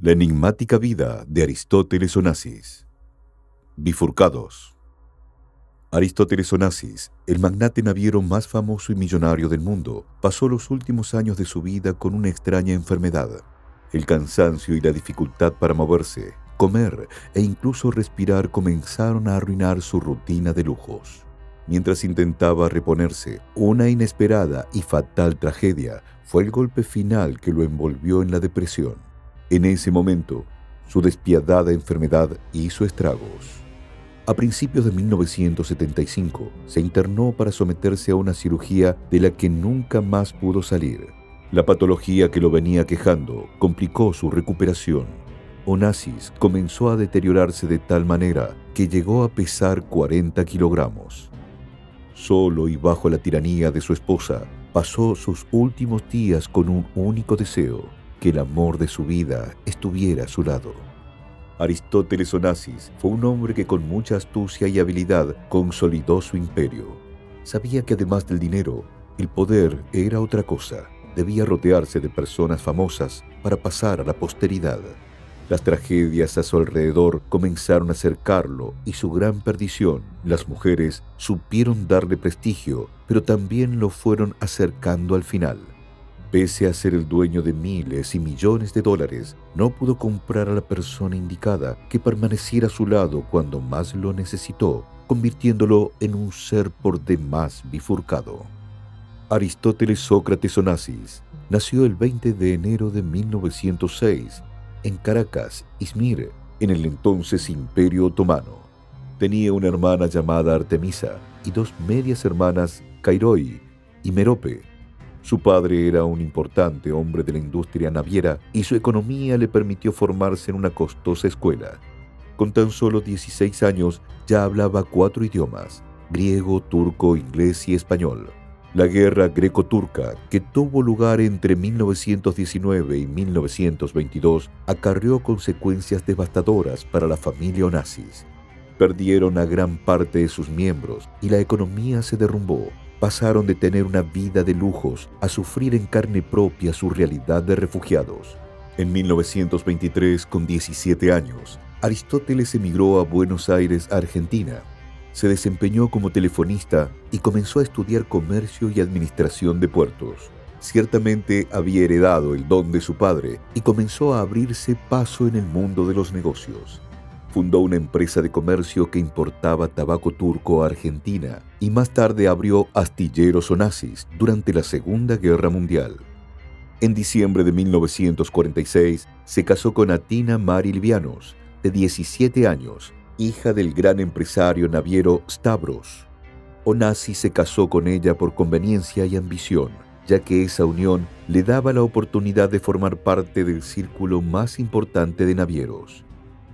La enigmática vida de Aristóteles Onassis. Bifurcados. Aristóteles Onassis, el magnate naviero más famoso y millonario del mundo, pasó los últimos años de su vida con una extraña enfermedad. El cansancio y la dificultad para moverse, comer e incluso respirar comenzaron a arruinar su rutina de lujos. Mientras intentaba reponerse, una inesperada y fatal tragedia fue el golpe final que lo envolvió en la depresión. En ese momento, su despiadada enfermedad hizo estragos. A principios de 1975, se internó para someterse a una cirugía de la que nunca más pudo salir. La patología que lo venía aquejando complicó su recuperación. Onassis comenzó a deteriorarse de tal manera que llegó a pesar 40 kilogramos. Solo y bajo la tiranía de su esposa, pasó sus últimos días con un único deseo: que el amor de su vida estuviera a su lado. Aristóteles Onassis fue un hombre que con mucha astucia y habilidad consolidó su imperio. Sabía que además del dinero, el poder era otra cosa. Debía rodearse de personas famosas para pasar a la posteridad. Las tragedias a su alrededor comenzaron a acercarlo y su gran perdición. Las mujeres supieron darle prestigio, pero también lo fueron acercando al final. Pese a ser el dueño de miles y millones de dólares, no pudo comprar a la persona indicada que permaneciera a su lado cuando más lo necesitó, convirtiéndolo en un ser por demás bifurcado. Aristóteles Sócrates Onassis nació el 20 de enero de 1906 en Caracas, Izmir, en el entonces Imperio Otomano. Tenía una hermana llamada Artemisa y dos medias hermanas, Cairoi y Merope. Su padre era un importante hombre de la industria naviera y su economía le permitió formarse en una costosa escuela. Con tan solo 16 años ya hablaba 4 idiomas: griego, turco, inglés y español. La guerra greco-turca, que tuvo lugar entre 1919 y 1922, acarreó consecuencias devastadoras para la familia Onassis. Perdieron a gran parte de sus miembros y la economía se derrumbó. Pasaron de tener una vida de lujos a sufrir en carne propia su realidad de refugiados. En 1923, con 17 años, Aristóteles emigró a Buenos Aires, Argentina. Se desempeñó como telefonista y comenzó a estudiar comercio y administración de puertos. Ciertamente había heredado el don de su padre y comenzó a abrirse paso en el mundo de los negocios. Fundó una empresa de comercio que importaba tabaco turco a Argentina y más tarde abrió Astilleros Onassis durante la Segunda Guerra Mundial. En diciembre de 1946 se casó con Atina Mari Livianos, de 17 años, hija del gran empresario naviero Stavros. Onassis se casó con ella por conveniencia y ambición, ya que esa unión le daba la oportunidad de formar parte del círculo más importante de navieros.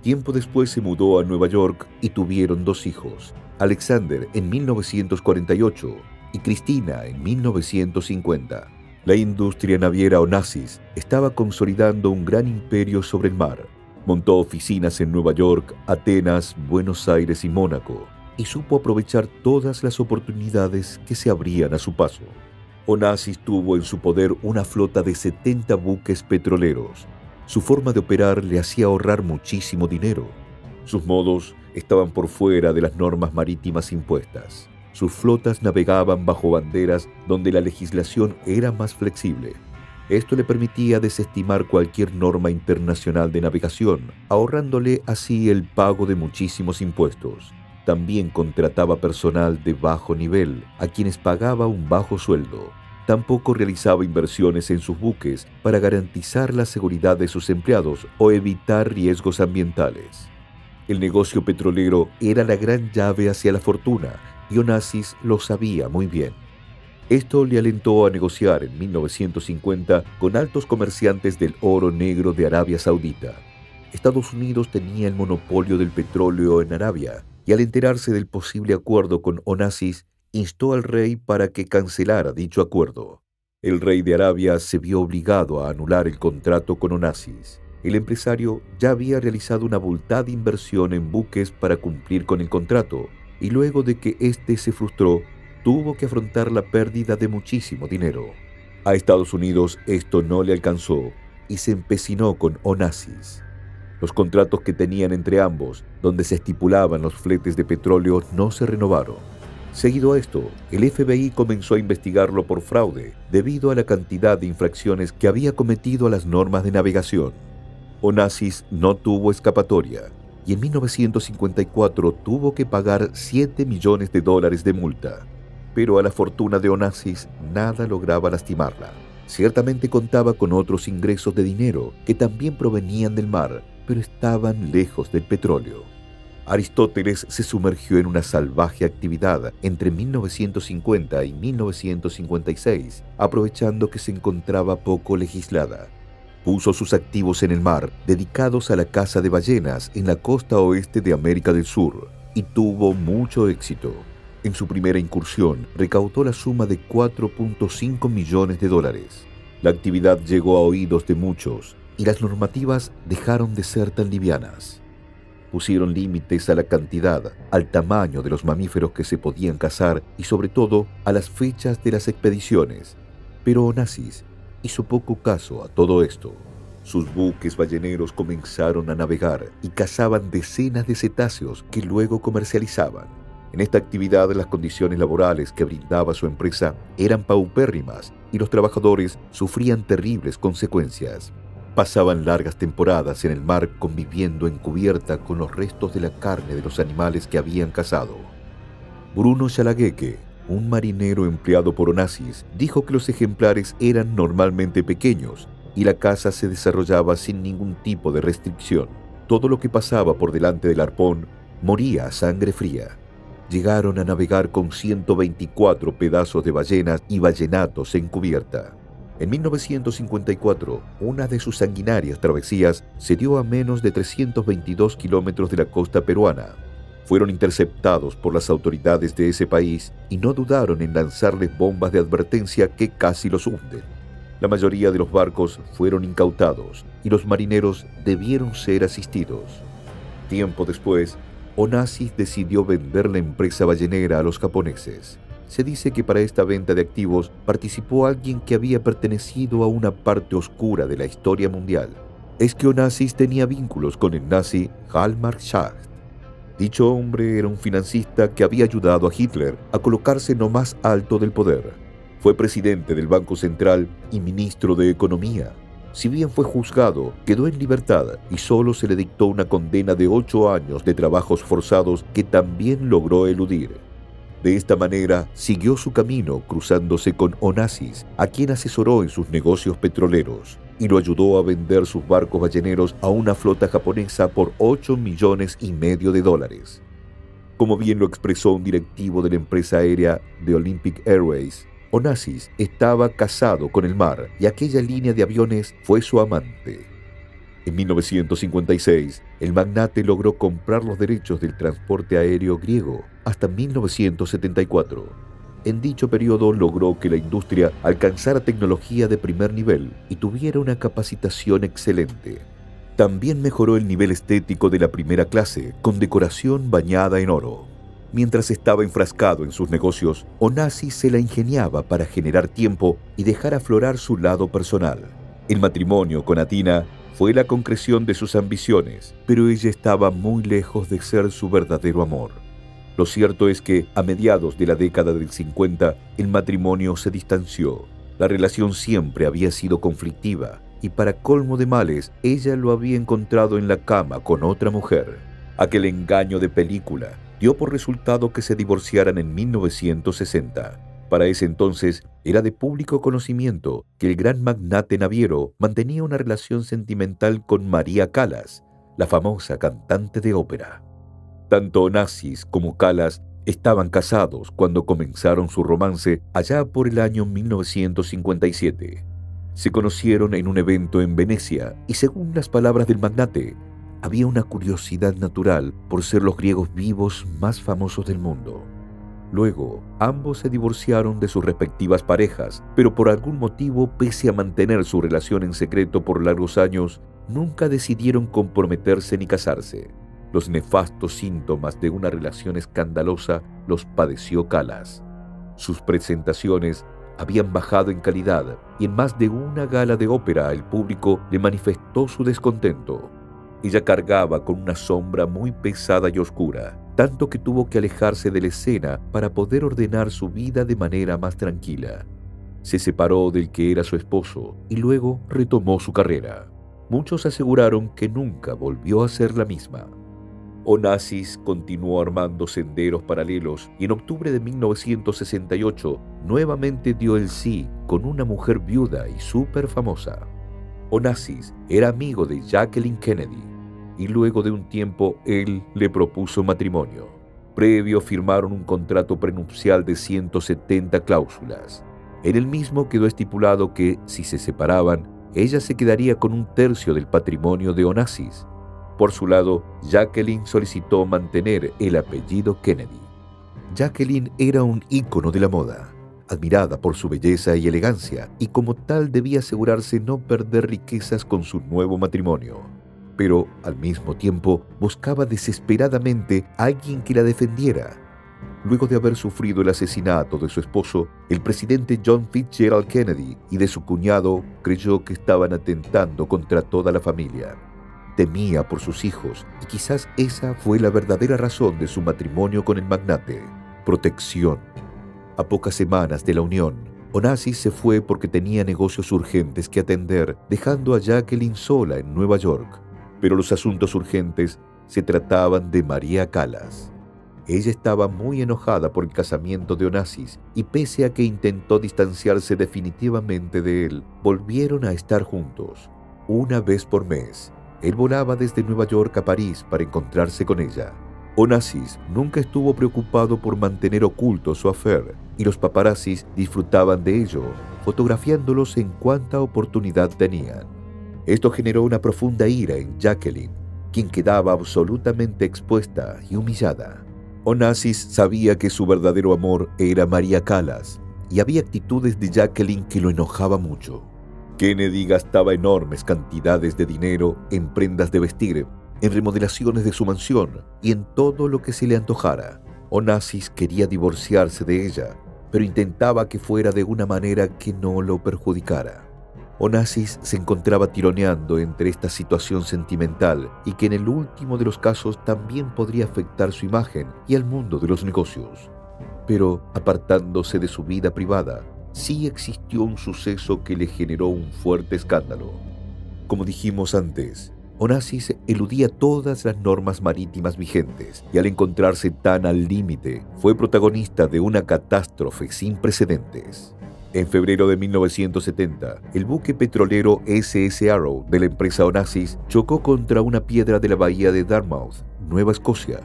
Tiempo después se mudó a Nueva York y tuvieron 2 hijos, Alexander en 1948 y Cristina en 1950. La industria naviera Onassis estaba consolidando un gran imperio sobre el mar. Montó oficinas en Nueva York, Atenas, Buenos Aires y Mónaco, y supo aprovechar todas las oportunidades que se abrían a su paso. Onassis tuvo en su poder una flota de 70 buques petroleros. Su forma de operar le hacía ahorrar muchísimo dinero. Sus modos estaban por fuera de las normas marítimas impuestas. Sus flotas navegaban bajo banderas donde la legislación era más flexible. Esto le permitía desestimar cualquier norma internacional de navegación, ahorrándole así el pago de muchísimos impuestos. También contrataba personal de bajo nivel, a quienes pagaba un bajo sueldo. Tampoco realizaba inversiones en sus buques para garantizar la seguridad de sus empleados o evitar riesgos ambientales. El negocio petrolero era la gran llave hacia la fortuna y Onassis lo sabía muy bien. Esto le alentó a negociar en 1950 con altos comerciantes del oro negro de Arabia Saudita. Estados Unidos tenía el monopolio del petróleo en Arabia y al enterarse del posible acuerdo con Onassis, instó al rey para que cancelara dicho acuerdo. El rey de Arabia se vio obligado a anular el contrato con Onassis. El empresario ya había realizado una abultada inversión en buques para cumplir con el contrato, y luego de que éste se frustró, tuvo que afrontar la pérdida de muchísimo dinero. A Estados Unidos esto no le alcanzó, y se empecinó con Onassis. Los contratos que tenían entre ambos, donde se estipulaban los fletes de petróleo, no se renovaron. Seguido a esto, el FBI comenzó a investigarlo por fraude debido a la cantidad de infracciones que había cometido a las normas de navegación. Onassis no tuvo escapatoria y en 1954 tuvo que pagar $7 millones de multa. Pero a la fortuna de Onassis nada lograba lastimarla. Ciertamente contaba con otros ingresos de dinero que también provenían del mar, pero estaban lejos del petróleo. Aristóteles se sumergió en una salvaje actividad entre 1950 y 1956, aprovechando que se encontraba poco legislada. Puso sus activos en el mar, dedicados a la caza de ballenas en la costa oeste de América del Sur, y tuvo mucho éxito. En su primera incursión, recaudó la suma de $4.5 millones. La actividad llegó a oídos de muchos, y las normativas dejaron de ser tan livianas. Pusieron límites a la cantidad, al tamaño de los mamíferos que se podían cazar y sobre todo a las fechas de las expediciones. Pero Onassis hizo poco caso a todo esto. Sus buques balleneros comenzaron a navegar y cazaban decenas de cetáceos que luego comercializaban. En esta actividad las condiciones laborales que brindaba su empresa eran paupérrimas y los trabajadores sufrían terribles consecuencias. Pasaban largas temporadas en el mar conviviendo en cubierta con los restos de la carne de los animales que habían cazado. Bruno Chalagueque, un marinero empleado por Onassis, dijo que los ejemplares eran normalmente pequeños y la caza se desarrollaba sin ningún tipo de restricción. Todo lo que pasaba por delante del arpón moría a sangre fría. Llegaron a navegar con 124 pedazos de ballenas y ballenatos en cubierta. En 1954, una de sus sanguinarias travesías se dio a menos de 322 kilómetros de la costa peruana. Fueron interceptados por las autoridades de ese país y no dudaron en lanzarles bombas de advertencia que casi los hunden. La mayoría de los barcos fueron incautados y los marineros debieron ser asistidos. Tiempo después, Onassis decidió vender la empresa ballenera a los japoneses. Se dice que para esta venta de activos participó alguien que había pertenecido a una parte oscura de la historia mundial. Es que Onassis tenía vínculos con el nazi Hjalmar Schacht. Dicho hombre era un financista que había ayudado a Hitler a colocarse en lo más alto del poder. Fue presidente del Banco Central y ministro de Economía. Si bien fue juzgado, quedó en libertad y solo se le dictó una condena de 8 años de trabajos forzados que también logró eludir. De esta manera, siguió su camino cruzándose con Onassis, a quien asesoró en sus negocios petroleros, y lo ayudó a vender sus barcos balleneros a una flota japonesa por $8,5 millones. Como bien lo expresó un directivo de la empresa aérea de Olympic Airways, Onassis estaba casado con el mar y aquella línea de aviones fue su amante. En 1956, el magnate logró comprar los derechos del transporte aéreo griego hasta 1974. En dicho periodo logró que la industria alcanzara tecnología de primer nivel y tuviera una capacitación excelente. También mejoró el nivel estético de la primera clase, con decoración bañada en oro. Mientras estaba enfrascado en sus negocios, Onassis se la ingeniaba para generar tiempo y dejar aflorar su lado personal. El matrimonio con Atina fue la concreción de sus ambiciones, pero ella estaba muy lejos de ser su verdadero amor. Lo cierto es que, a mediados de la década del 50, el matrimonio se distanció. La relación siempre había sido conflictiva, y para colmo de males, ella lo había encontrado en la cama con otra mujer. Aquel engaño de película dio por resultado que se divorciaran en 1960. Para ese entonces, era de público conocimiento que el gran magnate naviero mantenía una relación sentimental con María Callas, la famosa cantante de ópera. Tanto Onassis como Callas estaban casados cuando comenzaron su romance allá por el año 1957. Se conocieron en un evento en Venecia y, según las palabras del magnate, había una curiosidad natural por ser los griegos vivos más famosos del mundo. Luego, ambos se divorciaron de sus respectivas parejas, pero por algún motivo, pese a mantener su relación en secreto por largos años, nunca decidieron comprometerse ni casarse. Los nefastos síntomas de una relación escandalosa los padeció Callas. Sus presentaciones habían bajado en calidad y en más de una gala de ópera el público le manifestó su descontento. Ella cargaba con una sombra muy pesada y oscura, tanto que tuvo que alejarse de la escena para poder ordenar su vida de manera más tranquila. Se separó del que era su esposo y luego retomó su carrera. Muchos aseguraron que nunca volvió a ser la misma. Onassis continuó armando senderos paralelos y en octubre de 1968 nuevamente dio el sí con una mujer viuda y súper famosa. Onassis era amigo de Jacqueline Kennedy y luego de un tiempo él le propuso matrimonio. Previo firmaron un contrato prenupcial de 170 cláusulas. En el mismo quedó estipulado que, si se separaban, ella se quedaría con un tercio del patrimonio de Onassis. Por su lado, Jacqueline solicitó mantener el apellido Kennedy. Jacqueline era un ícono de la moda, admirada por su belleza y elegancia, y como tal debía asegurarse no perder riquezas con su nuevo matrimonio. Pero, al mismo tiempo, buscaba desesperadamente a alguien que la defendiera. Luego de haber sufrido el asesinato de su esposo, el presidente John Fitzgerald Kennedy y de su cuñado creyó que estaban atentando contra toda la familia. Temía por sus hijos y quizás esa fue la verdadera razón de su matrimonio con el magnate: protección. A pocas semanas de la unión, Onassis se fue porque tenía negocios urgentes que atender, dejando a Jacqueline sola en Nueva York. Pero los asuntos urgentes se trataban de María Callas. Ella estaba muy enojada por el casamiento de Onassis y pese a que intentó distanciarse definitivamente de él, volvieron a estar juntos. Una vez por mes, él volaba desde Nueva York a París para encontrarse con ella. Onassis nunca estuvo preocupado por mantener oculto su affair y los paparazzis disfrutaban de ello, fotografiándolos en cuanta oportunidad tenían. Esto generó una profunda ira en Jacqueline, quien quedaba absolutamente expuesta y humillada. Onassis sabía que su verdadero amor era María Callas y había actitudes de Jacqueline que lo enojaba mucho. Kennedy gastaba enormes cantidades de dinero en prendas de vestir, en remodelaciones de su mansión y en todo lo que se le antojara. Onassis quería divorciarse de ella, pero intentaba que fuera de una manera que no lo perjudicara. Onassis se encontraba tironeando entre esta situación sentimental y que en el último de los casos también podría afectar su imagen y al mundo de los negocios. Pero, apartándose de su vida privada, sí existió un suceso que le generó un fuerte escándalo. Como dijimos antes, Onassis eludía todas las normas marítimas vigentes y al encontrarse tan al límite, fue protagonista de una catástrofe sin precedentes. En febrero de 1970, el buque petrolero SS Arrow de la empresa Onassis chocó contra una piedra de la bahía de Dartmouth, Nueva Escocia.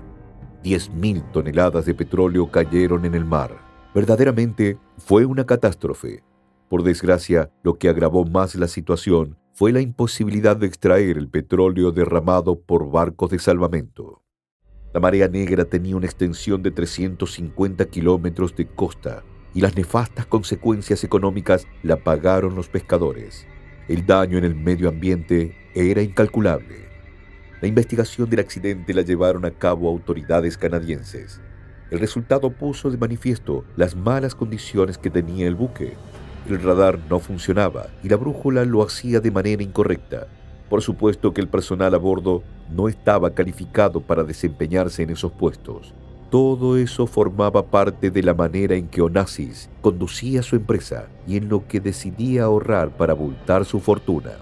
10.000 toneladas de petróleo cayeron en el mar. Verdaderamente fue una catástrofe. Por desgracia, lo que agravó más la situación fue la imposibilidad de extraer el petróleo derramado por barcos de salvamento. La marea negra tenía una extensión de 350 kilómetros de costa y las nefastas consecuencias económicas la pagaron los pescadores. El daño en el medio ambiente era incalculable. La investigación del accidente la llevaron a cabo autoridades canadienses. El resultado puso de manifiesto las malas condiciones que tenía el buque. El radar no funcionaba y la brújula lo hacía de manera incorrecta. Por supuesto que el personal a bordo no estaba calificado para desempeñarse en esos puestos. Todo eso formaba parte de la manera en que Onassis conducía su empresa y en lo que decidía ahorrar para abultar su fortuna.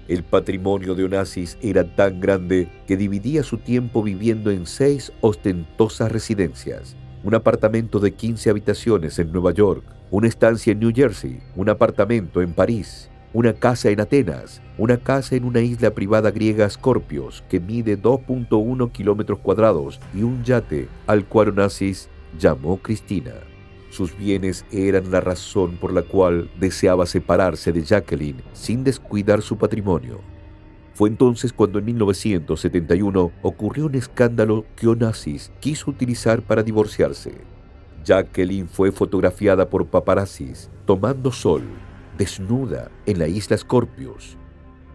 El patrimonio de Onassis era tan grande que dividía su tiempo viviendo en 6 ostentosas residencias: un apartamento de 15 habitaciones en Nueva York, una estancia en New Jersey, un apartamento en París, una casa en Atenas, una casa en una isla privada griega Scorpios que mide 2.1 kilómetros cuadrados y un yate al cual Onassis llamó Cristina. Sus bienes eran la razón por la cual deseaba separarse de Jacqueline sin descuidar su patrimonio. Fue entonces cuando en 1971 ocurrió un escándalo que Onassis quiso utilizar para divorciarse. Jacqueline fue fotografiada por paparazzis tomando sol, desnuda, en la isla Scorpios.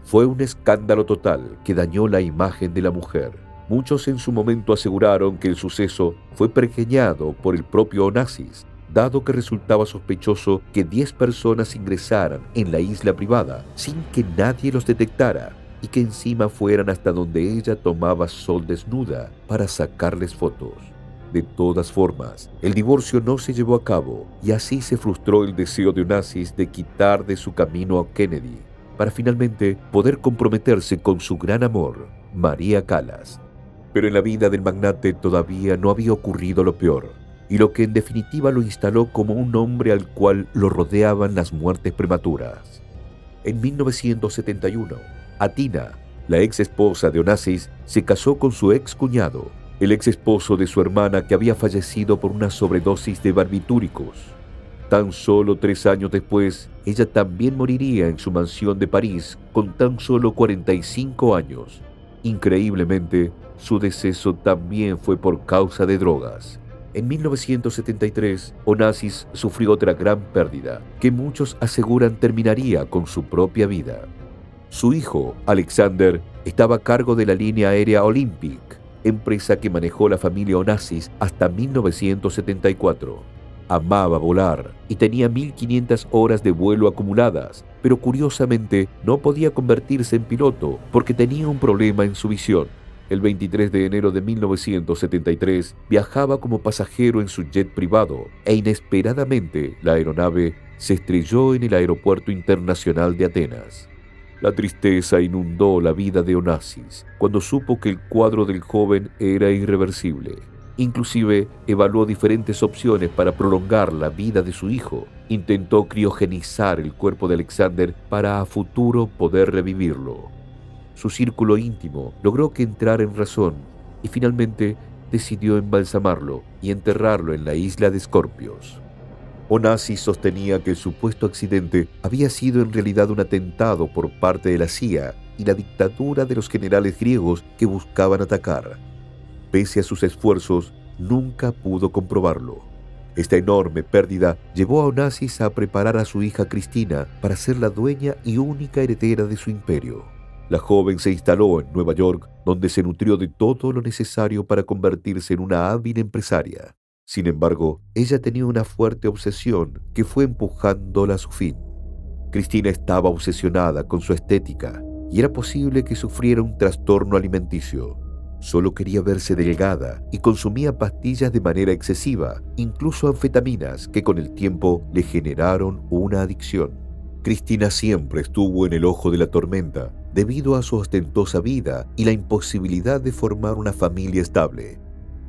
Fue un escándalo total que dañó la imagen de la mujer. Muchos en su momento aseguraron que el suceso fue pergeñado por el propio Onassis. dado que resultaba sospechoso que 10 personas ingresaran en la isla privada sin que nadie los detectara y que encima fueran hasta donde ella tomaba sol desnuda para sacarles fotos. De todas formas, el divorcio no se llevó a cabo y así se frustró el deseo de Onassis de quitar de su camino a Kennedy, para finalmente poder comprometerse con su gran amor, María Callas. Pero en la vida del magnate todavía no había ocurrido lo peor, y lo que en definitiva lo instaló como un hombre al cual lo rodeaban las muertes prematuras. En 1971, Atina, la ex esposa de Onassis, se casó con su ex cuñado, el ex esposo de su hermana que había fallecido por una sobredosis de barbitúricos. Tan solo 3 años después, ella también moriría en su mansión de París con tan solo 45 años. Increíblemente, su deceso también fue por causa de drogas. En 1973, Onassis sufrió otra gran pérdida, que muchos aseguran terminaría con su propia vida. Su hijo, Alexander, estaba a cargo de la línea aérea Olympic, empresa que manejó la familia Onassis hasta 1974. Amaba volar y tenía 1.500 horas de vuelo acumuladas, pero curiosamente no podía convertirse en piloto porque tenía un problema en su visión. El 23 de enero de 1973 viajaba como pasajero en su jet privado e inesperadamente la aeronave se estrelló en el Aeropuerto Internacional de Atenas. La tristeza inundó la vida de Onassis cuando supo que el cuadro del joven era irreversible. Inclusive evaluó diferentes opciones para prolongar la vida de su hijo. Intentó criogenizar el cuerpo de Alexander para a futuro poder revivirlo. Su círculo íntimo logró que entrara en razón y finalmente decidió embalsamarlo y enterrarlo en la isla de Scorpios. Onassis sostenía que el supuesto accidente había sido en realidad un atentado por parte de la CIA y la dictadura de los generales griegos que buscaban atacar. Pese a sus esfuerzos, nunca pudo comprobarlo. Esta enorme pérdida llevó a Onassis a preparar a su hija Cristina para ser la dueña y única heredera de su imperio. La joven se instaló en Nueva York, donde se nutrió de todo lo necesario para convertirse en una hábil empresaria. Sin embargo, ella tenía una fuerte obsesión que fue empujándola a su fin. Cristina estaba obsesionada con su estética y era posible que sufriera un trastorno alimenticio. Solo quería verse delgada y consumía pastillas de manera excesiva, incluso anfetaminas que con el tiempo le generaron una adicción. Cristina siempre estuvo en el ojo de la tormenta debido a su ostentosa vida y la imposibilidad de formar una familia estable.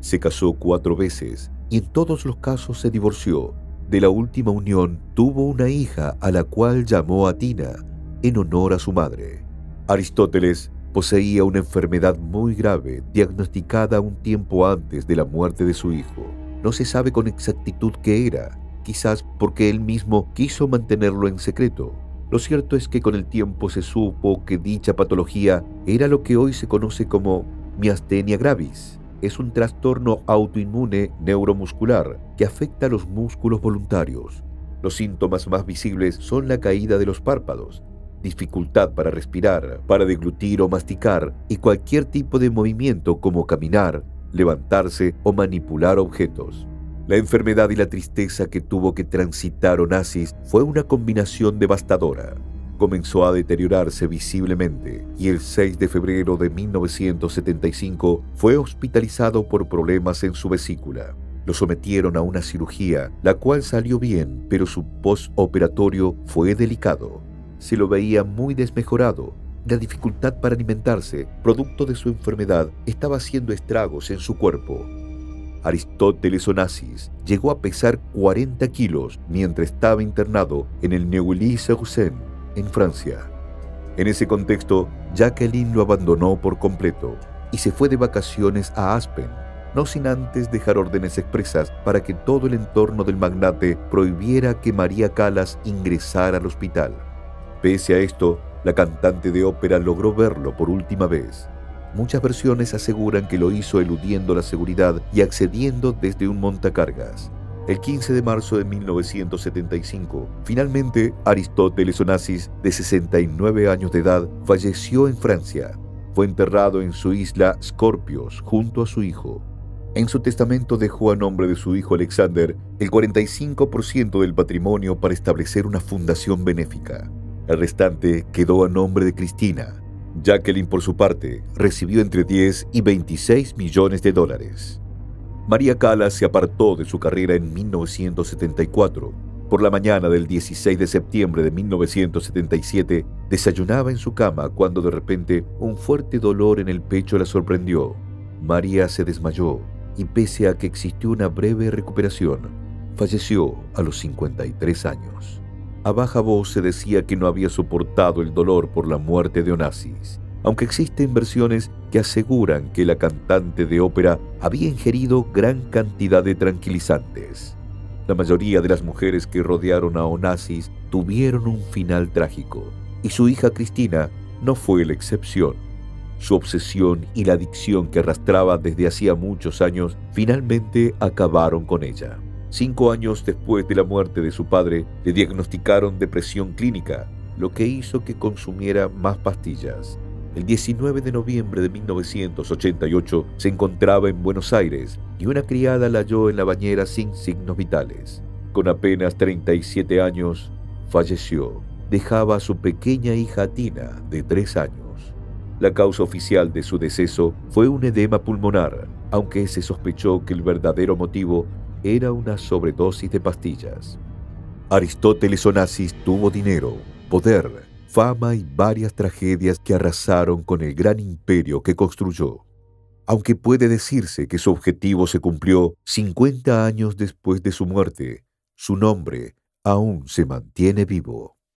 Se casó 4 veces y en todos los casos se divorció. De la última unión tuvo una hija a la cual llamó Atina en honor a su madre. Aristóteles poseía una enfermedad muy grave diagnosticada un tiempo antes de la muerte de su hijo. No se sabe con exactitud qué era, quizás porque él mismo quiso mantenerlo en secreto. Lo cierto es que con el tiempo se supo que dicha patología era lo que hoy se conoce como miastenia gravis. Es un trastorno autoinmune neuromuscular que afecta a los músculos voluntarios. Los síntomas más visibles son la caída de los párpados, dificultad para respirar, para deglutir o masticar y cualquier tipo de movimiento como caminar, levantarse o manipular objetos. La enfermedad y la tristeza que tuvo que transitar Onassis fue una combinación devastadora. Comenzó a deteriorarse visiblemente y el 6 de febrero de 1975 fue hospitalizado por problemas en su vesícula. Lo sometieron a una cirugía, la cual salió bien, pero su postoperatorio fue delicado. Se lo veía muy desmejorado. La dificultad para alimentarse, producto de su enfermedad, estaba haciendo estragos en su cuerpo. Aristóteles Onassis llegó a pesar 40 kilos mientras estaba internado en el Neuilly-sur-Seine, en Francia. En ese contexto, Jacqueline lo abandonó por completo y se fue de vacaciones a Aspen, no sin antes dejar órdenes expresas para que todo el entorno del magnate prohibiera que María Callas ingresara al hospital. Pese a esto, la cantante de ópera logró verlo por última vez. Muchas versiones aseguran que lo hizo eludiendo la seguridad y accediendo desde un montacargas. El 15 de marzo de 1975, finalmente Aristóteles Onassis, de 69 años de edad, falleció en Francia. Fue enterrado en su isla Scorpios junto a su hijo. En su testamento dejó a nombre de su hijo Alexander el 45% del patrimonio para establecer una fundación benéfica. El restante quedó a nombre de Cristina. Jacqueline, por su parte, recibió entre 10 y 26 millones de dólares. María Callas se apartó de su carrera en 1974. Por la mañana del 16 de septiembre de 1977, desayunaba en su cama cuando de repente un fuerte dolor en el pecho la sorprendió. María se desmayó y pese a que existió una breve recuperación, falleció a los 53 años. A baja voz se decía que no había soportado el dolor por la muerte de Onassis, aunque existen versiones que aseguran que la cantante de ópera había ingerido gran cantidad de tranquilizantes. La mayoría de las mujeres que rodearon a Onassis tuvieron un final trágico, y su hija Cristina no fue la excepción. Su obsesión y la adicción que arrastraba desde hacía muchos años finalmente acabaron con ella. 5 años después de la muerte de su padre, le diagnosticaron depresión clínica, lo que hizo que consumiera más pastillas. El 19 de noviembre de 1988 se encontraba en Buenos Aires y una criada la halló en la bañera sin signos vitales. Con apenas 37 años, falleció. Dejaba a su pequeña hija Tina, de 3 años. La causa oficial de su deceso fue un edema pulmonar, aunque se sospechó que el verdadero motivo era una sobredosis de pastillas. Aristóteles Onassis tuvo dinero, poder, fama y varias tragedias que arrasaron con el gran imperio que construyó. Aunque puede decirse que su objetivo se cumplió 50 años después de su muerte, su nombre aún se mantiene vivo.